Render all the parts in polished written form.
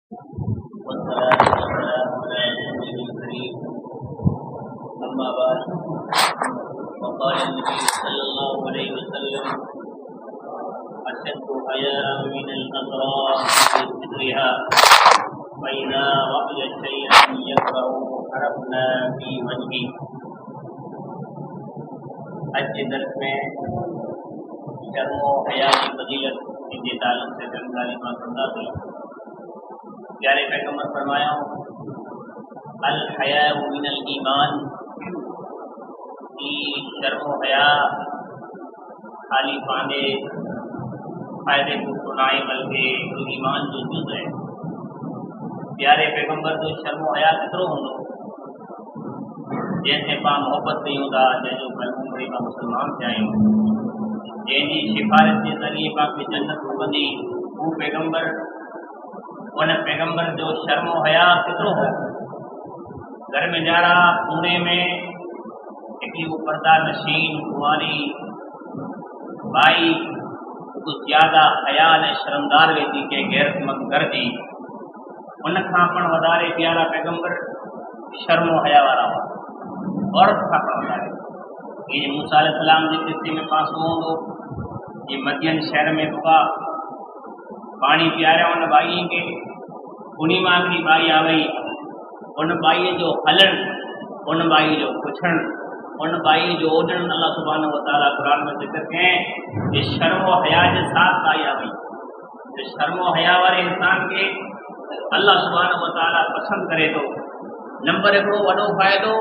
والصلاة والسلام على رسوله الكريم أما بعد وقال النبي صلى الله عليه وسلم أشد حياء من الأبرار في سترها فإذا رأي شيئا يكره عرفنا في وجهه. آج کے درس میں شرم و حیا کی فضیلت کے تعلق سے جانکاری پسند آتی. پیارے پیغمبر فرمایا الحیاء من الایمان، کی شرم و حیا خالی پاندے فائدے کو سنائے بلکہ تو ایمان جو جز ہے. پیارے پیغمبر تو شرم و حیا کترو ہوں جیسے پا محبت نہیں ہوتا جیسے پیغمبری کا مسلمان چاہیں جن کی سفارش کے ذریعے پاک کی جنت ہوندی وہ پیغمبر ان پیغمبر جو شرم و حیا کترو ہو. گھر میں جا رہا پونے میں ایک وہ پردہ نشین کماری بھائی کچھ زیادہ حیا نے شرمدار ویتی کہ غیرت مند کر دی ان کا پن ودارے پیارا پیغمبر شرم و حیا والا ہوا. عورت کا پن ودارے یہ موسیٰ علیہ السلام کے قصے میں پاس ہو یہ مدین شہر میں بکا پانی پیارا ان بائی کے انہی مانگری بائی آ گئی ان بائی جو ہلن ان بائی جو پوچھن ان بائی جو اوڈن اللہ سبحانہ و تعالیٰ قرآن میں ذکر ہیں یہ شرم و حیا کے ساتھ بائی آ گئی. یہ شرم و حیا والے انسان کے اللہ سبحانہ و تعالیٰ پسند کرے تو نمبر ایک وڈو فائدو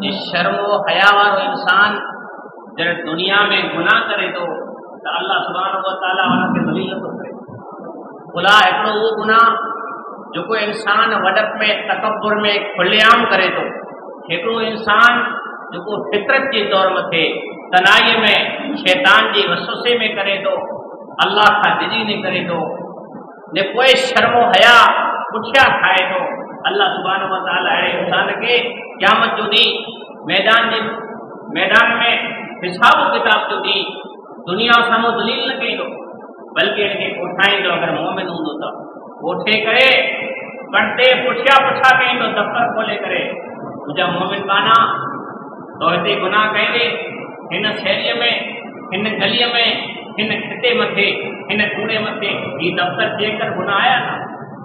یہ شرم و حیا والو انسان جب دنیا میں گناہ کرے تو اللہ سبحانہ و تعالیٰ ان کے ذلیل تو کرے. خدا ایکڑو وہ گناہ جو کوئی انسان وڈپ میں تکبر میں کھلے عام کرے تو ایکڑو انسان جو کو فطرت کے طور میں تھے تنائی میں شیطان کی وسوسے میں کرے تو اللہ کا دلی نہیں کرے تو نے کوئی شرم و حیا پوچھا کھائے تو اللہ سبحانہ و تعالیٰ انسان کے قیامت جو دی میدان میں حساب و کتاب جو دی دنیا سامو دلیل نہ کہیں تو بلکہ ان کے اٹھائیں تو اگر مومن ہوں تو اٹھے کرے بڑھتے پوچھا کہیں تو دفتر کھولے کرے مجھا مومن بانا تو ایسے گناہ کہیں گے ہن شہری میں ہن گلی میں ہن خطے متھے ہن کوڑے متھے یہ دفتر دیکھ کر گناہ آیا نا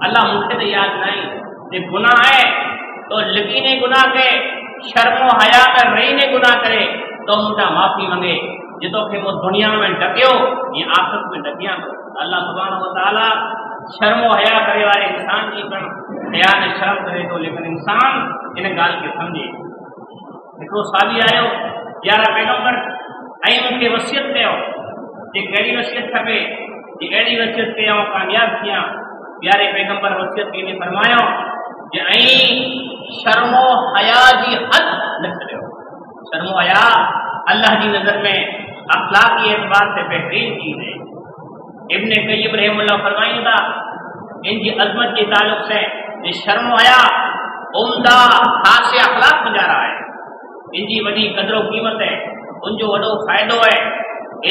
اللہ مجھے تو یاد نہیں یہ گناہ ہے تو لکینے گناہ کے شرم و حیا میں رہینے گناہ کرے تو مجھا معافی منگے جتوں کہ وہ دنیا میں ڈکیو یہ آخرت میں ڈکیا تو اللہ سبحانہ و تعالیٰ شرم و حیا کرے والے انسان کی پر حیا نے شرم کرے تو لیکن انسان انہیں گال کے سمجھے. ایکڑو صحابی آئے ہو پیارا پیغمبر ائیں ان کے وصیت کیا یہ کہڑی وصیت کھپے یہ اہڑی وصیت کیا کامیاب کیا. پیارے پیغمبر وصیت کی نے فرمایا کہ ائیں شرم و حیا کی حد نہ کرو. شرم و حیا اللہ کی نظر میں اخلاقی اعتبار سے بہترین چیز ہے. ابن قیم رحم اللہ فرمائیں تھا ان کی عظمت کے تعلق سے یہ شرم و حیا عمدہ خاص اخلاق میں جا رہا ہے. ان کی بڑی قدر و قیمت ہے ان جو وڈو فائدو ہے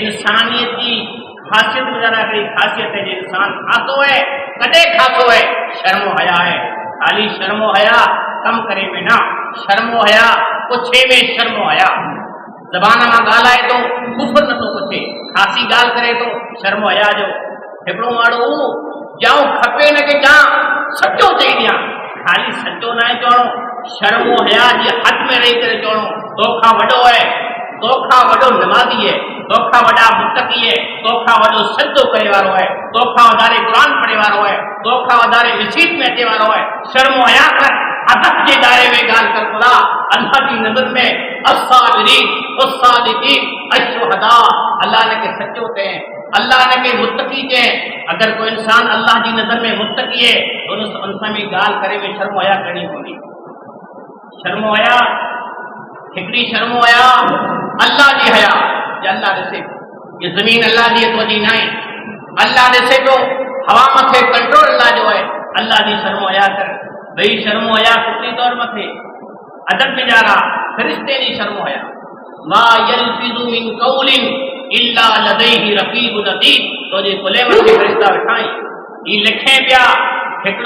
انسانیت کی خاصیت میں جا رہا ہے. خاصیت ہے جو انسان کھاتو ہے کدے کھاتو ہے شرم و حیا ہے. خالی شرم و حیا کم کرے میں نہ شرم و حیا پوچھے میں شرم و حیا زبان میں گال آئے تو کفر نہ تو پوچھے خاصی گال کرے تو شرم و حیا جو ہکڑو ماڑو جاؤ کھپے نہ کہ جا سچو چاہیے دیا خالی سچو نہ چوڑو شرم و حیا جی حد میں رہی کرے چوڑو دوکھا وڈو ہے دوکھا وڈو نمازی ہے دوکھا وڈا متقی ہے دوکھا وڈو سجدو کرے وارو ہے دوکھا ودارے قرآن پڑھے وارو ہے دوکھا ودارے مسجد میں اچے وارو ہے. شرم و حیا کر ادب کے دائرے میں گال کر خدا اللہ کی نظر میں الصابرین والصادقین الشہداء اللہ نے کہ سچے ہوتے ہیں اللہ نے کہ متقی کے. اگر کوئی انسان اللہ کی نظر میں متقی ہے تو انسان میں گال کرے میں شرم و حیا کرنی ہوگی. شرم و حیا ہکڑی شرم و حیا اللہ کی حیا یہ اللہ دسے یہ زمین اللہ دی تو جی نہیں اللہ دسے تو ہوا متھے کنٹرول اللہ جو ہے اللہ دی شرم و حیا کر بھئی شرم و حیا کتنی طور متھے ادب میں جا رہا فرشتے دی شرم و حیا ما یلفظ من قول الا لدیہ رقیب عتید تو جی کلے متھے فرشتہ بٹھائیں یہ لکھیں پیا ہکڑو